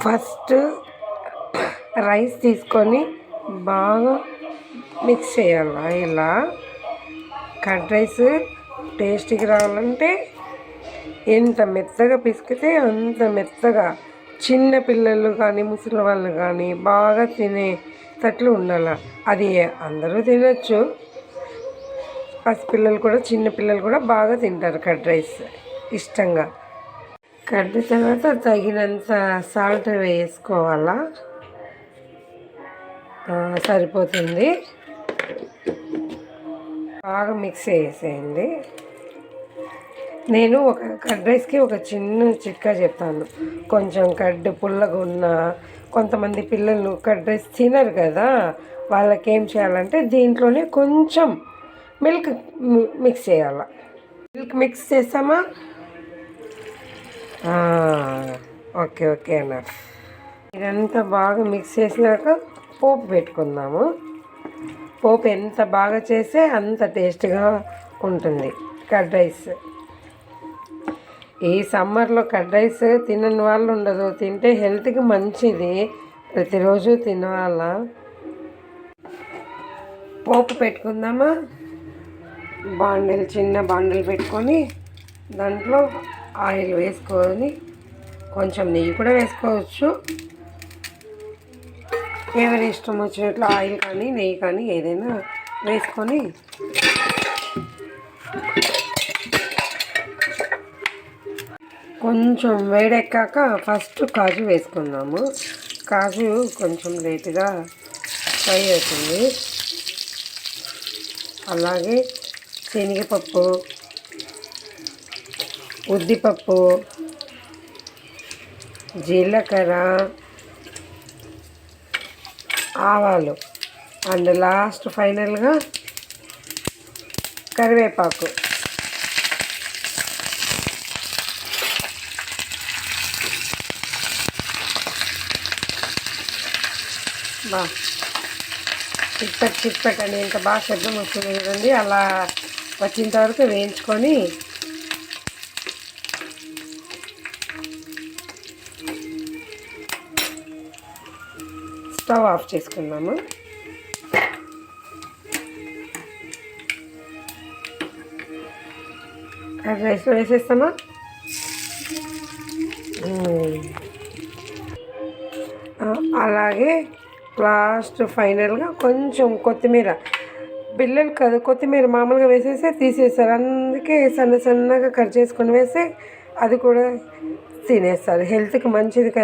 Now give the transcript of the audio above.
First rice తీసుకొని బాగా mix చేయాలి. ఇలా కర్డ్ రైస్ టేస్టీకి రావాలంటే ఎంత మెత్తగా పిసికితే అంత మెత్తగా, చిన్న పిల్లలు కానీ ముసలి వాళ్ళు కానీ బాగా తినేటట్లు ఉండాలి. అది అందరూ తినచ్చు, పసిపిల్లలు కూడా చిన్న పిల్లలు కూడా బాగా తింటారు కర్డ్ రైస్ ఇష్టంగా. కర్డ్ తర్వాత తగినంత సాల్ట్ వేసుకోవాలా, సరిపోతుంది. బాగా మిక్స్ చేసేయండి. నేను ఒక కర్డ్ రైస్కి ఒక చిన్న చిట్కా చెప్తాను. కొంచెం కర్డ్ పుల్లగా ఉన్న కొంతమంది పిల్లలు కర్డ్ రైస్ తినరు కదా, వాళ్ళకి ఏం చేయాలంటే దీంట్లోనే కొంచెం మిల్క్ మిక్స్ చేయాలి. మిల్క్ మిక్స్ చేస్తామా? ఓకే ఓకే అన్న. ఇదంతా బాగా మిక్స్ చేసినాక పోపు పెట్టుకుందాము. పోపు ఎంత బాగా చేస్తే అంత టేస్ట్గా ఉంటుంది కర్డ్ రైస్. ఈ సమ్మర్లో కర్డ్ రైస్ తినని వాళ్ళు ఉండదు, తింటే హెల్త్కి మంచిది, ప్రతిరోజు తినవాళ్ళ. పోపు పెట్టుకుందామా? చిన్న బాండిల్ పెట్టుకొని దాంట్లో ఆయిల్ వేసుకొని కొంచెం నెయ్యి కూడా వేసుకోవచ్చు. ఎవరి ఇష్టం వచ్చినట్లు ఆయిల్ కానీ నెయ్యి కానీ ఏదైనా వేసుకొని కొంచెం వేడెక్కాక ఫస్ట్ కాజు వేసుకుందాము. కాజు కొంచెం లేటుగా ఫ్రై అవుతుంది. అలాగే శనగపప్పు, ఉద్దిపప్పు, జీలకర్ర, ఆవాలు అండ్ లాస్ట్ ఫైనల్గా కరివేపాకు. చిట్పట్ అని ఎంత బాగా శబ్దం వస్తుంది కదండి. అలా వచ్చేంత వరకు వేయించుకొని స్టవ్ ఆఫ్ చేసుకుందాము. కర్డ్ రైస్లో వేసేస్తామా? అలాగే లాస్ట్ ఫైనల్గా కొంచెం కొత్తిమీర. పిల్లలు కదా కొత్తిమీర మామూలుగా వేసేస్తే తీసేస్తారు, అందుకే సన్నగా కట్ చేసుకొని వేస్తే అది కూడా తినేస్తారు. హెల్త్కి మంచిది కదా.